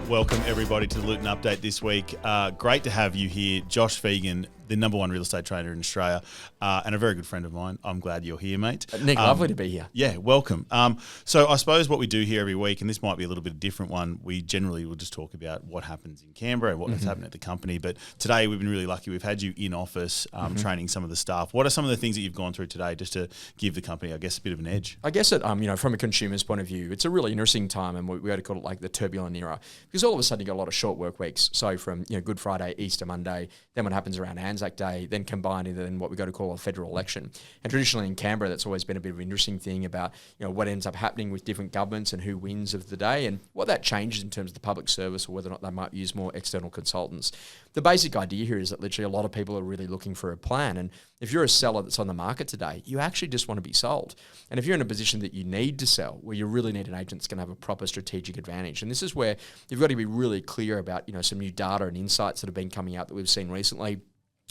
Welcome everybody to the Luton Update this week. Great to have you here, Josh Phegan, the number one real estate trader in Australia, and a very good friend of mine. I'm glad you're here, mate. Nick, lovely to be here. Yeah, welcome. So I suppose what we do here every week, and this might be a little bit of a different one, we generally will just talk about what happens in Canberra and what's happening at the company. But today we've been really lucky. We've had you in office training some of the staff. What are some of the things that you've gone through today just to give the company, I guess, a bit of an edge? I guess from a consumer's point of view, it's a really interesting time, and we ought to call it like the turbulent era, because all of a sudden you got a lot of short work weeks. So from Good Friday, Easter Monday, then what happens around Anzac Day, then combined into then what we got to call a federal election. And traditionally in Canberra, that's always been a bit of an interesting thing about what ends up happening with different governments and who wins of the day, and what that changes in terms of the public service or whether or not they might use more external consultants. The basic idea here is that literally a lot of people are really looking for a plan, and if you're a seller that's on the market today, you actually just want to be sold. And if you're in a position that you need to sell, well, you really need an agent that's going to have a proper strategic advantage. And this is where you've got to be really clear about some new data and insights that have been coming out that we've seen recently.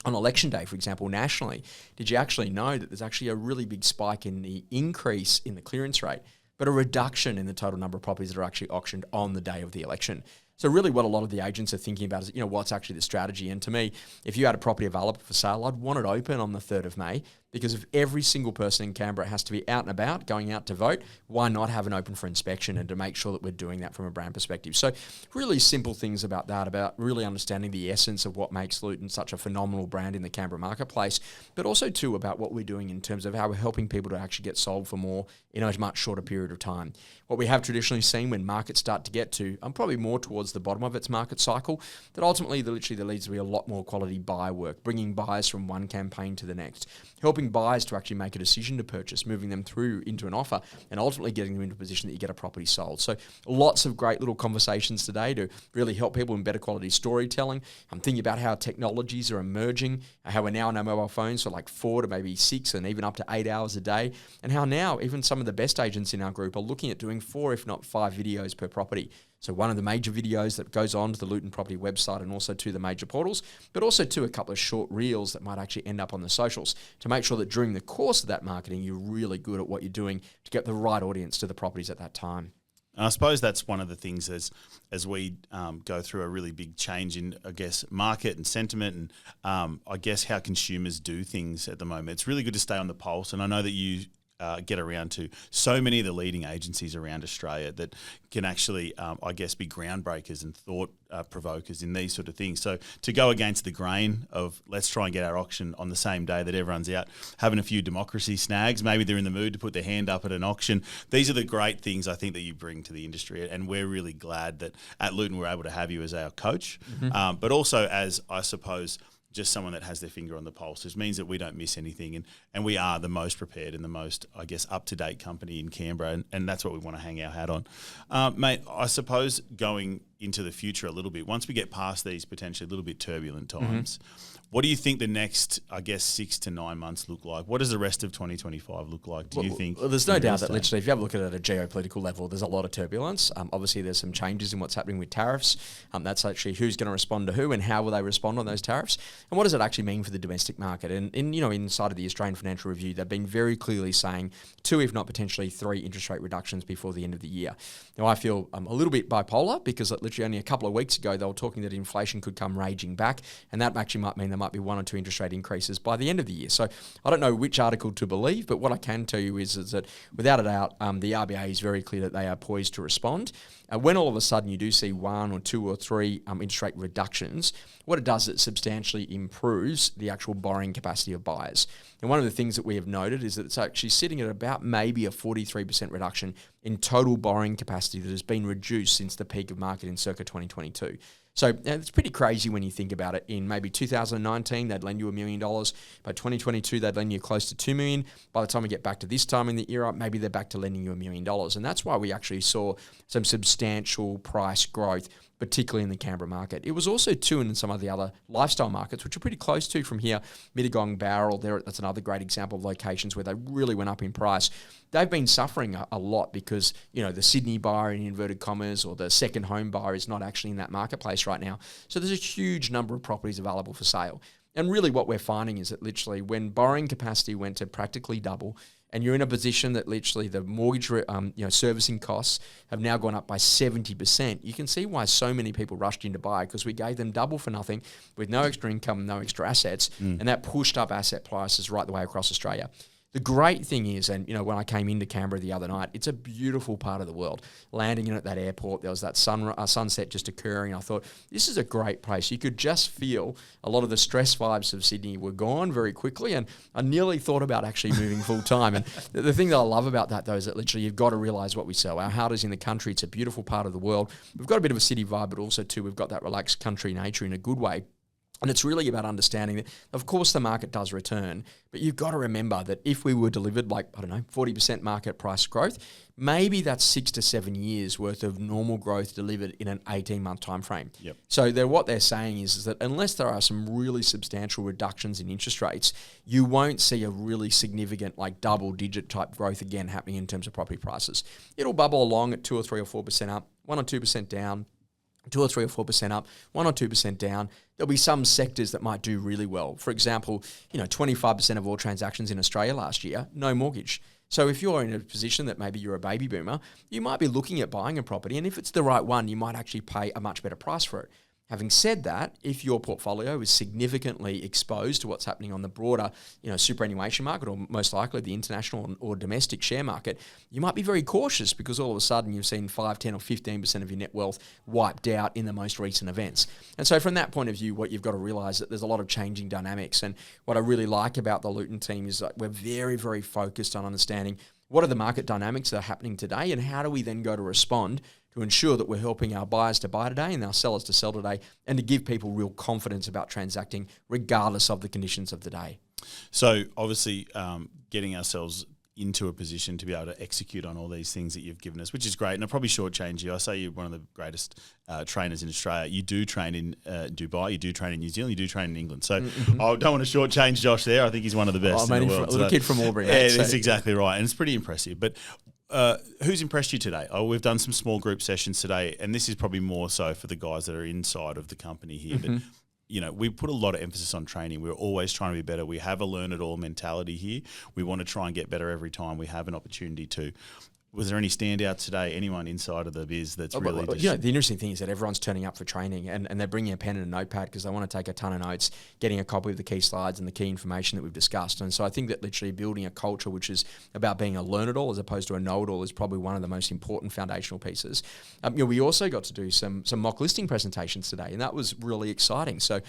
On election day, for example, nationally, did you actually know that there's actually a really big spike in the increase in the clearance rate, but a reduction in the total number of properties that are actually auctioned on the day of the election? So really what a lot of the agents are thinking about is, what's actually the strategy? And to me, if you had a property available for sale, I'd want it open on the 3rd of May, because if every single person in Canberra has to be out and about, going out to vote, why not have an open for inspection and to make sure that we're doing that from a brand perspective? So really simple things about that, about really understanding the essence of what makes Luton such a phenomenal brand in the Canberra marketplace, but also too about what we're doing in terms of how we're helping people to actually get sold for more in a much shorter period of time. What we have traditionally seen when markets start to get to, probably more towards the bottom of its market cycle, that ultimately there needs to be a lot more quality buy work, bringing buyers from one campaign to the next, helping buyers to actually make a decision to purchase, moving them through into an offer, and ultimately getting them into a position that you get a property sold. So lots of great little conversations today to really help people in better quality storytelling. I'm thinking about how technologies are emerging, how we're now on our mobile phones for like 4 to maybe 6 and even up to 8 hours a day, and how now even some of the best agents in our group are looking at doing 4, if not 5 videos per property. So one of the major videos that goes on to the Luton property website and also to the major portals, but also to a couple of short reels that might actually end up on the socials to make sure that during the course of that marketing, you're really good at what you're doing to get the right audience to the properties at that time. And I suppose that's one of the things as we go through a really big change in, I guess, market and sentiment and I guess how consumers do things at the moment. It's really good to stay on the pulse, and I know that you get around to so many of the leading agencies around Australia that can actually, I guess, be groundbreakers and thought provokers in these sort of things. So to go against the grain of let's try and get our auction on the same day that everyone's out having a few democracy snags, maybe they're in the mood to put their hand up at an auction. These are the great things I think that you bring to the industry, and we're really glad that at Luton we're able to have you as our coach, but also as, I suppose, just someone that has their finger on the pulse. This means that we don't miss anything, and we are the most prepared and the most, I guess, up-to-date company in Canberra, and that's what we want to hang our hat on. Mate, I suppose going into the future a little bit, once we get past these potentially a little bit turbulent times, what do you think the next, I guess, 6 to 9 months look like? What does the rest of 2025 look like, do you think? Well, there's no doubt that literally, if you have a look at it at a geopolitical level, there's a lot of turbulence. Obviously, there's some changes in what's happening with tariffs. That's actually who's going to respond to who and how will they respond on those tariffs. And what does it actually mean for the domestic market? And inside of the Australian Financial Review, they've been very clearly saying 2, if not potentially 3 interest rate reductions before the end of the year. Now, I feel a little bit bipolar because literally only a couple of weeks ago, they were talking that inflation could come raging back, and that actually might mean there might be 1 or 2 interest rate increases by the end of the year. So I don't know which article to believe, but what I can tell you is that without a doubt, the RBA is very clear that they are poised to respond. When all of a sudden you do see 1 or 2 or 3 interest rate reductions, what it does is it substantially improves the actual borrowing capacity of buyers. And one of the things that we have noted is that it's actually sitting at about maybe a 43% reduction in total borrowing capacity that has been reduced since the peak of market in circa 2022. So it's pretty crazy when you think about it. In maybe 2019, they'd lend you $1 million. By 2022, they'd lend you close to $2 million. By the time we get back to this time in the era, maybe they're back to lending you $1 million. And that's why we actually saw some substantial price growth, particularly in the Canberra market. It was also too in some of the other lifestyle markets, which are pretty close to from here. Mittagong, Bowral, that's another great example of locations where they really went up in price. They've been suffering a lot because, the Sydney buyer in inverted commas or the second home buyer is not actually in that marketplace right now. So there's a huge number of properties available for sale. And really what we're finding is that literally when borrowing capacity went to practically double, and you're in a position that literally the mortgage servicing costs have now gone up by 70%, you can see why so many people rushed in to buy, because we gave them double for nothing with no extra income, no extra assets, and that pushed up asset prices right the way across Australia. The great thing is, and when I came into Canberra the other night, it's a beautiful part of the world. Landing in at that airport, there was that sunset just occurring. I thought, this is a great place. You could just feel a lot of the stress vibes of Sydney were gone very quickly, and I nearly thought about actually moving full time. And the thing that I love about that, though, is that literally you've got to realise what we sell. Our heart is in the country. It's a beautiful part of the world. We've got a bit of a city vibe, but also, too, we've got that relaxed country nature in a good way. And it's really about understanding that, of course, the market does return, but you've got to remember that if we were delivered 40% market price growth, maybe that's 6 to 7 years worth of normal growth delivered in an 18-month time frame. Yep. So what they're saying is that unless there are some really substantial reductions in interest rates, you won't see a really significant double-digit type growth again happening in terms of property prices. It'll bubble along at 2 or 3 or 4% up, 1 or 2% down, 2 or 3 or 4% up, 1 or 2% down. There'll be some sectors that might do really well. For example, 25% of all transactions in Australia last year, no mortgage. So if you're in a position that maybe you're a baby boomer, you might be looking at buying a property, and if it's the right one, you might actually pay a much better price for it. Having said that, if your portfolio is significantly exposed to what's happening on the broader, superannuation market, or most likely the international or domestic share market, you might be very cautious, because all of a sudden you've seen 5, 10 or 15% of your net wealth wiped out in the most recent events. And so from that point of view, what you've got to realise that there's a lot of changing dynamics. And what I really like about the Luton team is that we're very, very focused on understanding what are the market dynamics that are happening today, and how do we then go to respond to ensure that we're helping our buyers to buy today and our sellers to sell today, and to give people real confidence about transacting regardless of the conditions of the day. So obviously getting ourselves into a position to be able to execute on all these things that you've given us, which is great. And I'll probably shortchange you. I say you're one of the greatest trainers in Australia. You do train in Dubai, you do train in New Zealand, you do train in England. So I don't want to shortchange Josh there. I think he's one of the best in the world. A little kid from Albury. Yeah, that's exactly right. And it's pretty impressive. But who's impressed you today? We've done some small group sessions today, and this is probably more so for the guys that are inside of the company here. But we put a lot of emphasis on training. We're always trying to be better. We have a learn-it-all mentality here. We want to try and get better every time we have an opportunity to. Was there any standouts today? Anyone inside of the biz that's really just... the interesting thing is that everyone's turning up for training, and they're bringing a pen and a notepad because they want to take a ton of notes, getting a copy of the key slides and the key information that we've discussed. And so I think that literally building a culture which is about being a learn-it-all as opposed to a know-it-all is probably one of the most important foundational pieces. We also got to do some mock listing presentations today, and that was really exciting. So,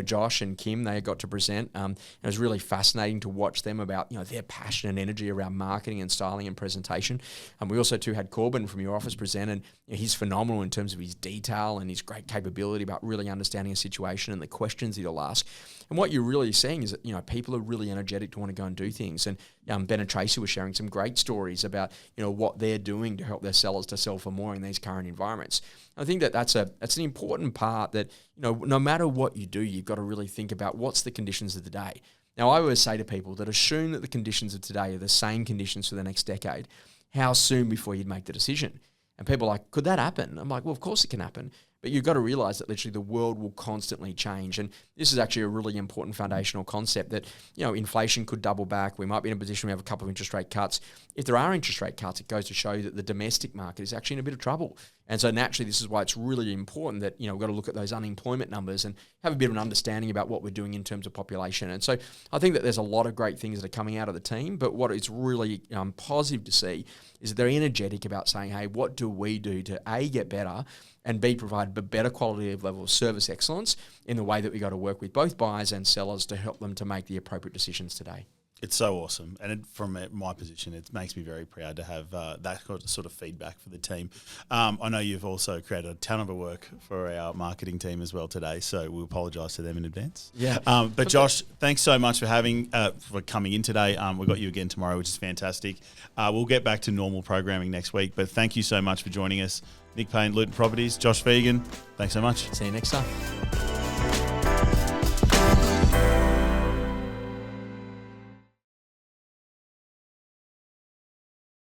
Josh and Kim, they got to present. It was really fascinating to watch them about, their passion and energy around marketing and styling and presentation. We also too had Corbin from your office present, and he's phenomenal in terms of his detail and his great capability about really understanding a situation and the questions he'll ask. And what you're really seeing is that people are really energetic to want to go and do things. And Ben and Tracy were sharing some great stories about what they're doing to help their sellers to sell for more in these current environments. I think that that's an important part that no matter what you do, you've got to really think about what's the conditions of the day. Now, I always say to people that assume that the conditions of today are the same conditions for the next decade. How soon before you'd make the decision? And people are like, could that happen? I'm like, well, of course it can happen. But you've got to realize that literally the world will constantly change. And this is actually a really important foundational concept that, inflation could double back. We might be in a position where we have a couple of interest rate cuts. If there are interest rate cuts, it goes to show that the domestic market is actually in a bit of trouble. And so naturally, this is why it's really important that, we've got to look at those unemployment numbers and have a bit of an understanding about what we're doing in terms of population. And so I think that there's a lot of great things that are coming out of the team. But what is really positive to see is that they're energetic about saying, hey, what do we do to A, get better, and B, provide a better quality of level of service excellence in the way that we got to work with both buyers and sellers to help them to make the appropriate decisions today. It's so awesome. And from my position, it makes me very proud to have that sort of feedback for the team. I know you've also created a ton of work for our marketing team as well today, so we apologise to them in advance. Yeah. But Josh, thanks so much for coming in today. We've got you again tomorrow, which is fantastic. We'll get back to normal programming next week, but thank you so much for joining us. Nick Paine, Luton Properties, Josh Phegan, thanks so much. See you next time.